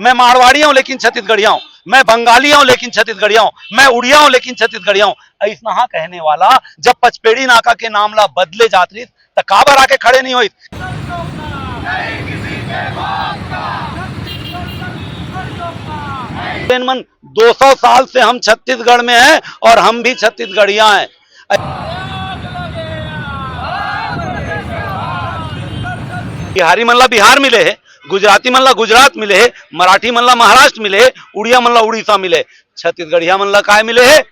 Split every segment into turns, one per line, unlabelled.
मैं मारवाड़िया हूं लेकिन छत्तीसगढ़िया हूं, मैं बंगालिया हूं लेकिन छत्तीसगढ़िया हूं, मैं उड़िया हूं लेकिन छत्तीसगढ़िया हूं। ऐसा कहने वाला जब पचपेड़ी नाका के नामला बदले जात रही तो काबर आके खड़े नहीं हुई। मन 200 साल से हम छत्तीसगढ़ में हैं और हम भी छत्तीसगढ़िया हैं। बिहारी मनला बिहार मिले है, गुजराती मनला गुजरात मिले है, मराठी मनला महाराष्ट्र मिले है, उड़िया मनला उड़ीसा मिले, छत्तीसगढ़िया मनला काय मिले है।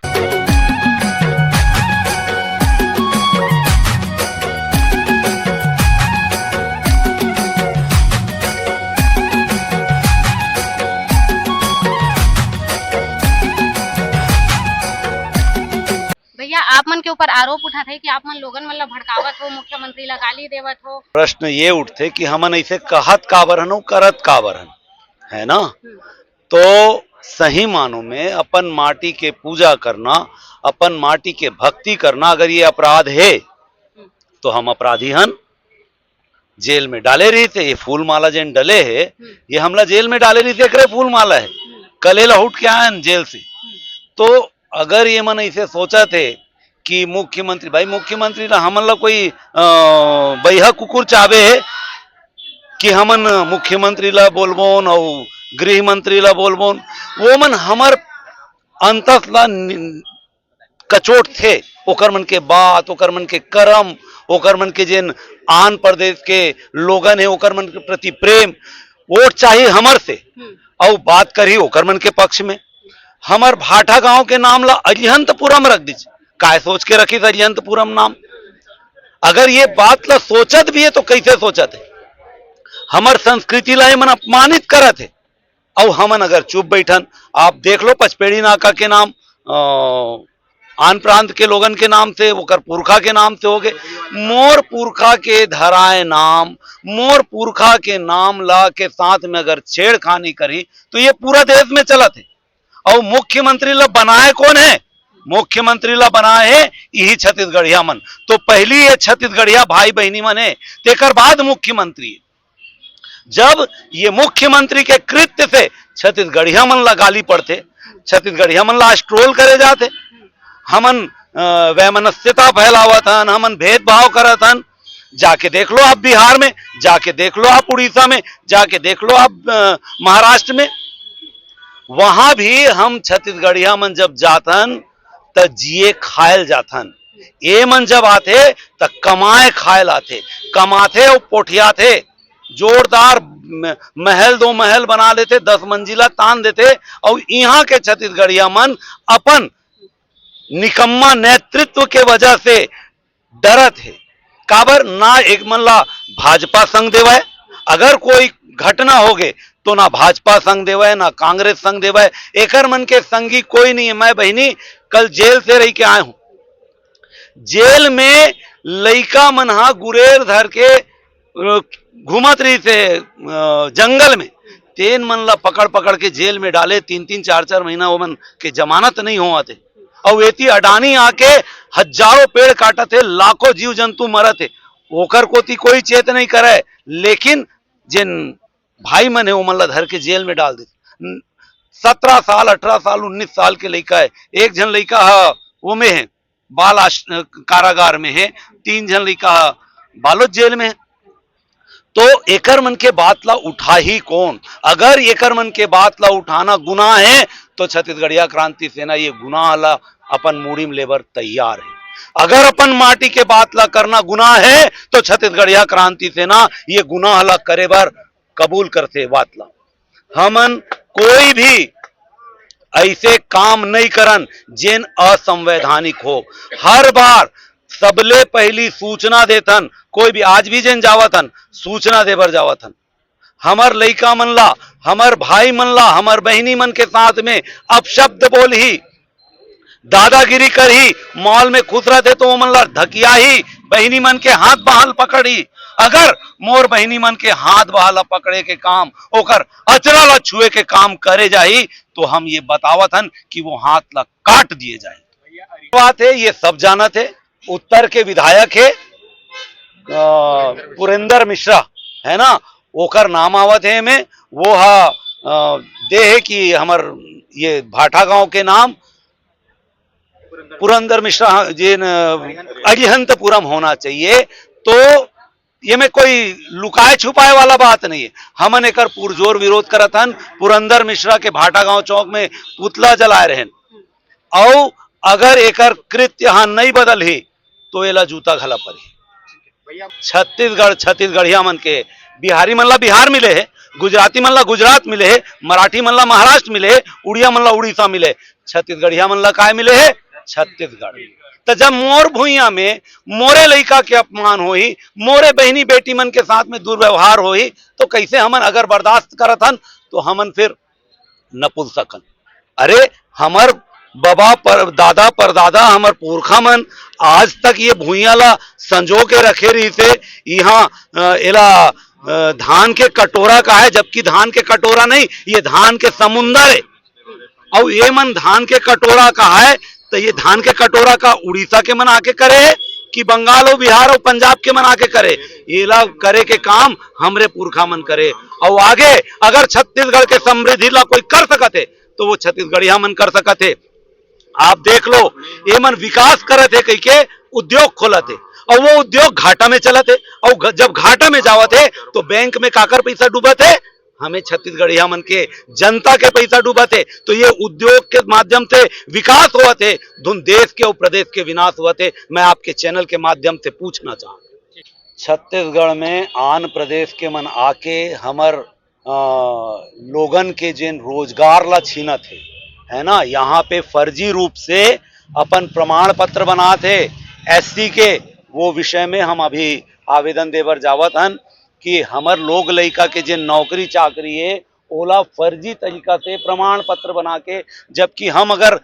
भैया आप मन के ऊपर आरोप उठा थे कि आप मन लोगन मन ला भड़कावत हो, मुख्यमंत्री ला गाली देवत हो।
प्रश्न ये उठते कि हमन ऐसे कहत काबर हन करत काबर हन, है ना। तो सही मानों में अपन माटी के पूजा करना, अपन माटी के भक्ति करना अगर ये अपराध है तो हम अपराधी हन। जेल में डाले रही थे, ये फूल माला जेन डले है ये हमला जेल में डाले रही थे, एकरे फूल माला है, कले लहुट के आए जेल से। तो अगर ये मन ऐसे सोचा थे कि मुख्यमंत्री, भाई मुख्यमंत्री ला हमन ला कोई बैहा कुकुर चाहबे है कि हमन मुख्यमंत्री ला बोलबोन और गृह मंत्री ला बोलबोन, वो मन हमर अंतस ला कचोट थे। ओकर मन के बात, ओकर मन के कर्म, ओकर मन के जेन आन प्रदेश के लोगन है ओकर मन के प्रति प्रेम, वोट चाहिए हमर से और बात करी ओकर मन के पक्ष में। हमर भाटा गांव के नाम ला अरिहंतपुरम रख दीजिए, काय सोच के रखी अरिहंतपुरम नाम। अगर ये बात ला सोचत भी है तो कैसे सोचत है, हमर संस्कृति ला मन अपमानित करत है और हमन अगर चुप बैठन। आप देख लो पचपेड़ी नाका के नाम आन प्रांत के लोगन के नाम से, ओकर पुरखा के नाम से हो गए। मोर पुरखा के धराए नाम, मोर पुरखा के नाम ला के साथ में अगर छेड़खानी करी तो ये पूरा देश में चलत है। और मुख्यमंत्री ला बनाए कौन है, मुख्यमंत्री ला बनाए है यही छत्तीसगढ़िया मन। तो पहली ये छत्तीसगढ़िया भाई बहनी मन है, तेकर बाद मुख्यमंत्री है। जब ये मुख्यमंत्री के कृत्य से छत्तीसगढ़िया मन ला गाली पड़ते, छत्तीसगढ़िया मन ला ट्रोल करे जाते, हमन वैमनस्यता फैलावत हन, हमन भेदभाव करत हन। जाके देख लो आप बिहार में, जाके देख लो आप उड़ीसा में, जाके देख लो आप महाराष्ट्र में, वहां भी हम छत्तीसगढ़िया मन जब जातन त जिए खायल जाथन। ये मन जब आते त कमाए खायल आते, कमाथे और पोठियाथे, जोरदार महल 2 महल बना लेते, 10 मंजिला तान देते। और यहाँ के छत्तीसगढ़िया मन अपन निकम्मा नेतृत्व के वजह से डरत है। काबर ना एक मन ला भाजपा संग देवाए, अगर कोई घटना हो गए तो ना भाजपा संग देवाए ना कांग्रेस संग देवाए, एकर मन के संगी कोई नहीं है। मैं बहनी कल जेल से रह के आए हूं, जेल में लइका मन हा गुरेर धर के घूमत रही थे जंगल में, तेन मन ला पकड़ पकड़ के जेल में डाले। 3-3 4-4 महीना वो मन के जमानत नहीं हुआ थे। और एती अडानी आके हजारों पेड़ काटा थे, लाखों जीव जंतु मरत थे, ओकर कोती कोई चेत नहीं करे। लेकिन जिन भाई मन है वो मन ला धर के जेल में डाल दे। 17 साल 18 साल 19 साल के लड़का है, एक जन लड़का वो में है बाल कारागार में है, 3 जन लड़का बालोद जेल में है। तो एकर मन के बात ला उठा ही कौन? अगर एकर मन के बात ला उठाना गुनाह है तो छत्तीसगढ़िया क्रांति सेना ये गुनाह ला अपन मूड़ी में लेबर तैयार है। अगर अपन माटी के बात ला करना गुनाह है तो छत्तीसगढ़िया क्रांति सेना ये गुनाह ला करे बर कबूल करते बात ला। हमन कोई भी ऐसे काम नहीं करन जेन असंवैधानिक हो। हर बार सबले पहली सूचना देथन, कोई भी आज भी जेन जावतन सूचना देबर जावतन। हमर लइका मन ला, हमर भाई मन ला, हमर बहनी मन के साथ में अपशब्द बोल ही, दादागिरी कर ही, मॉल में खुश रहते तो वो मन ला धकिया ही, बहनी मन के हाथ बहाल पकड़ी। अगर मोर बहनी मन के हाथ बहाल पकड़े के काम, ओकर अचरा ला छुए के काम करे जाही तो हम ये बतावत हन कि वो हाथ ला काट दिए जाए। बात है ये सब जानत है। उत्तर के विधायक है पुरेंद्र मिश्रा, है ना, ओकर नाम आवत है में, वो दे है कि हमर ये भाटा गांव के नाम पुरंदर मिश्रा जिन अरिहंतपुरम होना चाहिए। तो ये में कोई लुकाए छुपाए वाला बात नहीं है। हमन एकर पुरजोर विरोध करत हन। पुरंदर मिश्रा के भाटा गांव चौक में पुतला जलाए रहन और अगर एकर कृत्य यहाँ नहीं बदल ही तो एला जूता घला पड़ी। छत्तीसगढ़िया मन के बिहारी मन ला बिहार मिले है, गुजराती मन ला गुजरात मिले है, मराठी मन ला महाराष्ट्र मिले है, उड़िया मन ला उड़ीसा मिले, छत्तीसगढ़िया मन ला काय मिले है? छत्तीसगढ़। तो जब मोर भुइया में मोरे लइका के अपमान होई, मोरे बहनी बेटी मन के साथ में दुर्व्यवहार होई, तो कैसे हमन अगर बर्दाश्त करत हन तो हमन फिर नपुंसकन। अरे हमर बाबा पर दादा परदादा हमर पुरखा मन आज तक ये भुइया ला संजो के रखे रही थे। यहाँ एला धान के कटोरा का है, जबकि धान के कटोरा नहीं, ये धान के समुंदर है। और ये मन धान के कटोरा का है तो ये धान के कटोरा का उड़ीसा के मन आके करे कि बंगाल और बिहार और पंजाब के मन आके करे? ये ला करे के काम हमरे पुरखा मन करे। और आगे अगर छत्तीसगढ़ के समृद्धि ला कोई कर सकते तो वो छत्तीसगढ़िया मन कर सकते। आप देख लो ये मन विकास करत है कई के उद्योग खोलत है और वो उद्योग घाटा में चलत है। और जब घाटा में जावत है तो बैंक में काकर पैसा डूबत है? हमें छत्तीसगढ़िया मन के जनता के पैसा डूबत है। तो ये उद्योग के माध्यम से विकास हुआ थे, धुन देश के और प्रदेश के विनाश हुआ थे। मैं आपके चैनल के माध्यम से पूछना चाहूँ, छत्तीसगढ़ में आंध्र प्रदेश के मन आके हमर लोगन के जिन रोजगार ला छीनत है ना, यहाँ पे फर्जी रूप से अपन प्रमाण पत्र बनाते एससी के, वो विषय में हम अभी आवेदन देवर जावत हन कि हमर लोग लइका के जिन नौकरी चाकरी है ओला फर्जी तरीका से प्रमाण पत्र बना के, जबकि हम अगर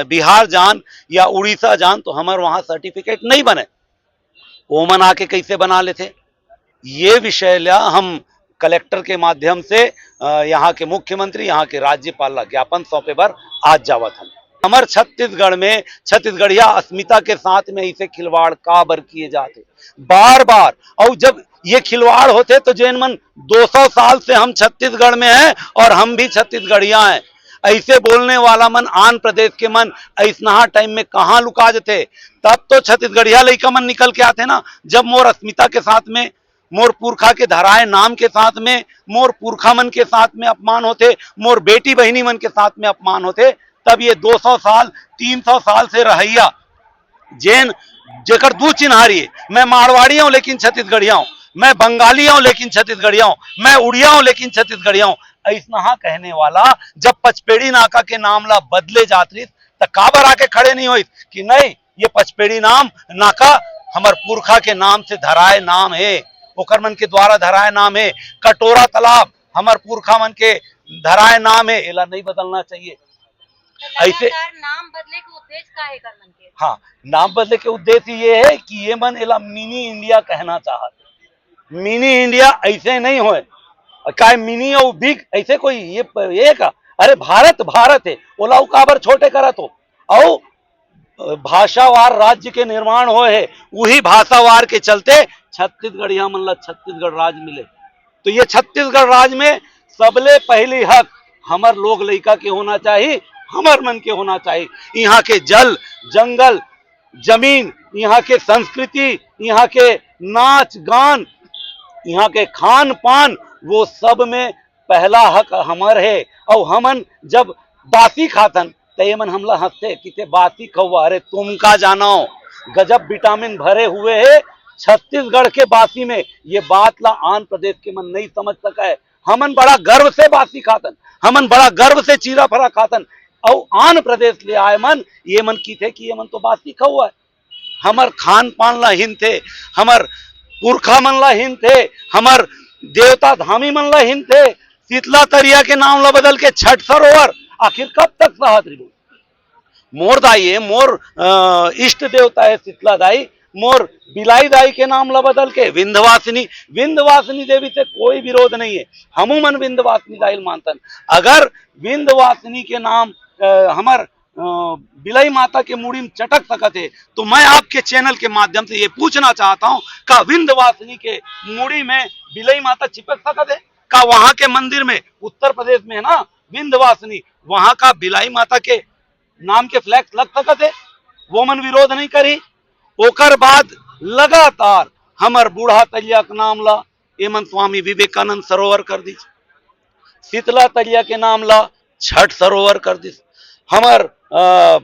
बिहार जान या उड़ीसा जान तो हमार वहां सर्टिफिकेट नहीं बने, ओमन आके कैसे बना लेते? ये विषय ला हम कलेक्टर के माध्यम से यहाँ के मुख्यमंत्री, यहाँ के राज्यपाल ला ज्ञापन सौंपे बर आज जावत हम। हमार छत्तीसगढ़ में छत्तीसगढ़िया अस्मिता के साथ में इसे खिलवाड़ का बर किए जाते बार बार। और जब ये खिलवाड़ होते तो जैन मन 200 साल से हम छत्तीसगढ़ में हैं और हम भी छत्तीसगढ़िया हैं, ऐसे बोलने वाला मन आंध्र प्रदेश के मन ऐसना टाइम में कहाँ लुका जाते? तब तो छत्तीसगढ़िया लइका मन निकल के आते ना, जब मोर अस्मिता के साथ में, मोर पुरखा के धराए नाम के साथ में, मोर पुरखा मन के साथ में अपमान होते, मोर बेटी बहनी मन के साथ में अपमान होते। तब ये 200 साल 300 साल से रहैया जैन जेकर दू चिन्हारी है, मैं मारवाड़ी हूं लेकिन छत्तीसगढ़िया हूं, मैं बंगाली हूं लेकिन छत्तीसगढ़िया हूं, मैं उड़िया हूं लेकिन छत्तीसगढ़िया हूं, ऐसना कहने वाला जब पचपेड़ी नाका के नाम ला बदले जात रही तो काबर आके खड़े नहीं हुई कि नहीं ये पचपेड़ी नाम नाका हमार पुरखा के नाम से धराए नाम है, ओकर मन के द्वारा धराए नाम है। कटोरा तालाब हमार पुरखा मन के धराए नाम है, एला नहीं बदलना चाहिए। ऐसे
नाम बदले के उद्देश्य का है मन के?
हाँ, नाम बदले के उद्देश्य ये है कि ये मन एला मिनी इंडिया कहना चाहते। मिनी इंडिया ऐसे नहीं होए, काय मिनी और बिग ऐसे कोई ये का? अरे भारत भारत है, ओला काबर छोटे करत हो? और भाषावार राज्य के निर्माण हो है, वही भाषावार के चलते छत्तीसगढ़िया मन ला छत्तीसगढ़ राज्य मिले। तो ये छत्तीसगढ़ राज्य में सबले पहली हक हमर लोग लइका के होना चाहिए, हमर मन के होना चाहिए। यहाँ के जल जंगल जमीन, यहाँ के संस्कृति, यहाँ के नाच गान, यहाँ के खान पान, वो सब में पहला हक हमार है। और हमन जब बासी खातन तो ये मन हमला हंसते कि बासी खवा, अरे तुम का जानो गजब विटामिन भरे हुए है छत्तीसगढ़ के बासी में। ये बात ला आंध्र प्रदेश के मन नहीं समझ सका है। हमन बड़ा गर्व से बासी खातन, हमन बड़ा गर्व से चीरा फरा खातन, और आंध्र प्रदेश ले आए मन ये मन की थे कि ये मन तो बासी खवा है। हमर खान पान ला हिन थे, हमर पुरखा मन ला हिन थे, हमर देवता धामी मन ला हिन थे। शीतला तरिया के नाम ला बदल के छठ सरोवर, आखिर कब तक सहत रही? मोर दाई है, मोर इष्ट देवता है शीतला दाई, मोर बिलाई दाई के नाम ला बदल के विंध्यवासिनी, विंध्यवासिनी देवी से कोई विरोध नहीं है, हमू मन विंध्यवासिनी दाई मानतन। अगर विंध्यवासिनी के नाम हमर बिलाई माता के मुड़ी में चटक सकते है तो मैं आपके चैनल के माध्यम से ये पूछना चाहता हूं, का विंध्यवासिनी के मुड़ी में बिलाई माता चिपक सकते है? का वहां के मंदिर में, उत्तर प्रदेश में है ना विंध्यवासिनी, वहां का बिलाई माता के नाम के फ्लैक्स लग सकत है, वो मन विरोध नहीं करी। ओकर बाद लगातार हमर बूढ़ा तलिया के नाम ला एमन स्वामी विवेकानंद सरोवर कर दी, शीतला तलिया के नाम ला छठ सरोवर कर दी। हमर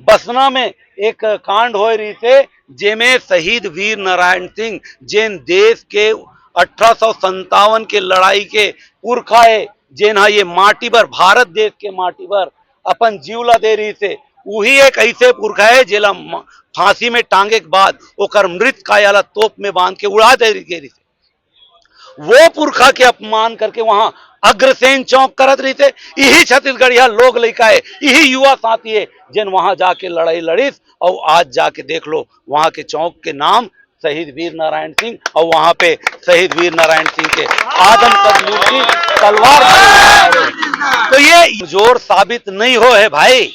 बसना में एक कांड हो रही थे जेमे शहीद वीर नारायण सिंह जेन देश के 1857 के लड़ाई के पुरखा है, जेन ये माटी पर, भारत देश के माटी पर अपन जीवला दे रही थे, वही एक ऐसे पुरखा है जेला फांसी में टांगे के बाद ओकर मृत कायाला तोप में बांध के उड़ा दे रही थे। वो पुरखा के अपमान करके वहां अग्रसेन चौक करत रही थे। यही छत्तीसगढ़िया लोग लड़का है, यही युवा साथी है जिन वहां जाके लड़ाई लड़ीस, और आज जाके देख लो वहां के चौक के नाम शहीद वीर नारायण सिंह, और वहां पे शहीद वीर नारायण सिंह के आदमकद मूर्ति तलवार। तो ये जोर साबित नहीं हो है भाई,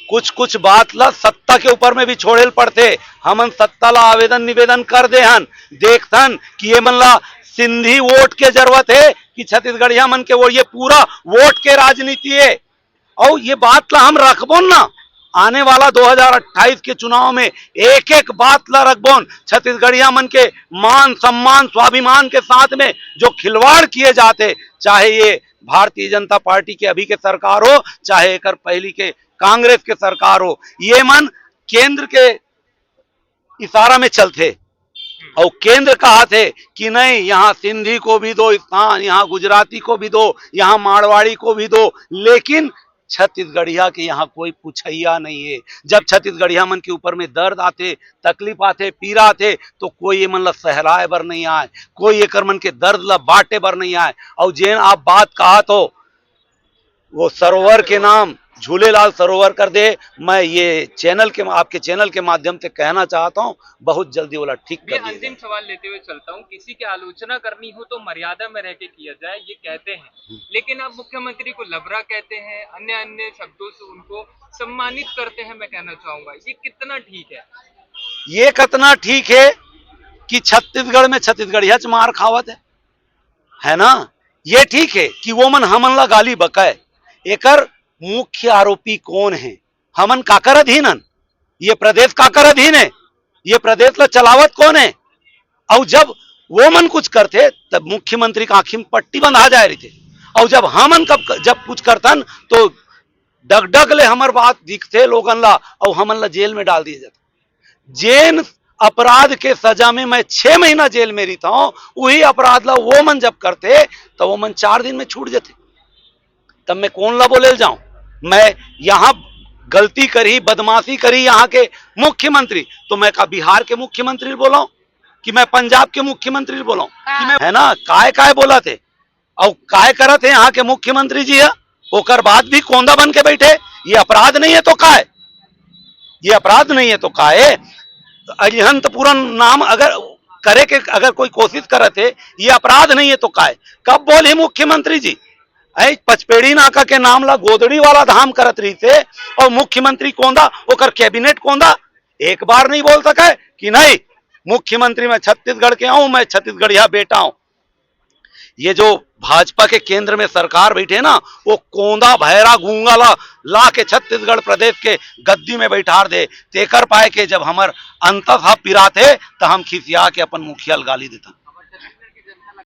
कुछ कुछ बात ला सत्ता के ऊपर में भी छोड़ेल पड़ते। हमन सत्ता ला आवेदन निवेदन कर दे हन, देखथन कि ये मन ला सिंधी वोट के जरूरत है कि छत्तीसगढ़िया मन के वो, ये पूरा वोट के राजनीति है। और ये बात ला हम रखबो ना, आने वाला 2028 के चुनाव में एक एक बात ला रखबोन, छत्तीसगढ़िया मन के मान सम्मान स्वाभिमान के साथ में जो खिलवाड़ किए जाते, चाहे ये भारतीय जनता पार्टी के अभी के सरकार हो, चाहे एक पहली के कांग्रेस के सरकार हो, ये मन केंद्र के इशारा में चलते, और केंद्र कहा थे कि नहीं यहाँ सिंधी को भी दो स्थान, यहाँ गुजराती को भी दो, यहाँ मारवाड़ी को भी दो, लेकिन छत्तीसगढ़िया के यहाँ कोई पूछैया नहीं है। जब छत्तीसगढ़िया मन के ऊपर में दर्द आते, तकलीफ आते, पीड़ा आते, तो कोई ये मन ला सहराए बर नहीं आए, कोई एक मन के दर्द ला बांटे बर नहीं आए। और जेन आप बात कहा तो वो सरोवर के नाम झूलेलाल सरोवर कर दे, मैं ये चैनल के, आपके चैनल के माध्यम से कहना चाहता हूँ, बहुत जल्दी वाला ठीक कर दिया।
अंतिम सवाल लेते हुए चलता हूँ, किसी की आलोचना करनी हो तो मर्यादा में रह के किया जाए, ये कहते हैं, लेकिन अब मुख्यमंत्री को लबरा कहते हैं, अन्य अन्य शब्दों से उनको सम्मानित करते हैं। मैं कहना चाहूंगा ये कितना ठीक है?
ये कितना ठीक है कि छत्तीसगढ़ में छत्तीसगढ़िया मार खावत है ना, ये ठीक है कि वो मन हमन ला गाली बकाए। एकर मुख्य आरोपी कौन है? हमन काकर अधीन हन? ये प्रदेश काकर अधीन है? ये प्रदेश ला चलावत कौन है? और जब वो मन कुछ करते तब मुख्यमंत्री का आंखी में पट्टी बंधा जा रही थी, और जब हमन जब कुछ करतन तो डग ले हमर बात दिखते लोगन ला, और हमन ला जेल में डाल दिए जाते। जेन अपराध के सजा में मैं 6 महीना जेल में रहता हूं, वही अपराध ला वो मन जब करते तो वो मन 4 दिन में छूट जाते। तब मैं कौन ला बोले जाऊं? मैं यहाँ गलती करी, बदमाशी करी यहाँ के मुख्यमंत्री, तो मैं का बिहार के मुख्यमंत्री बोला कि मैं पंजाब के मुख्यमंत्री बोला कि मैं, है ना, काय बोला थे और काय करा थे यहाँ के मुख्यमंत्री जी है, ओकर बाद भी कोंदा बन के बैठे। ये अपराध नहीं है तो काय? ये अपराध नहीं है तो काय? अरिहंत पूरा नाम अगर करे के अगर कोई कोशिश करे थे, ये अपराध नहीं है तो काय? कब बोले मुख्यमंत्री जी? पचपेड़ी नाका के नाम ला गोदड़ी वाला धाम करत रही थे, और मुख्यमंत्री कोंदा, ओकर कैबिनेट कोंदा, एक बार नहीं बोल सके कि नहीं मुख्यमंत्री मैं छत्तीसगढ़ के हूं, मैं छत्तीसगढ़िया बेटा हूं। ये जो भाजपा के केंद्र में सरकार बैठे ना, वो कोंदा भैरा गूंगा ला के छत्तीसगढ़ प्रदेश के गद्दी में बैठार दे, तेकर पाए के जब हमर अंतः पिराते तो हम खिसिया के अपन मुखिया गाली देता।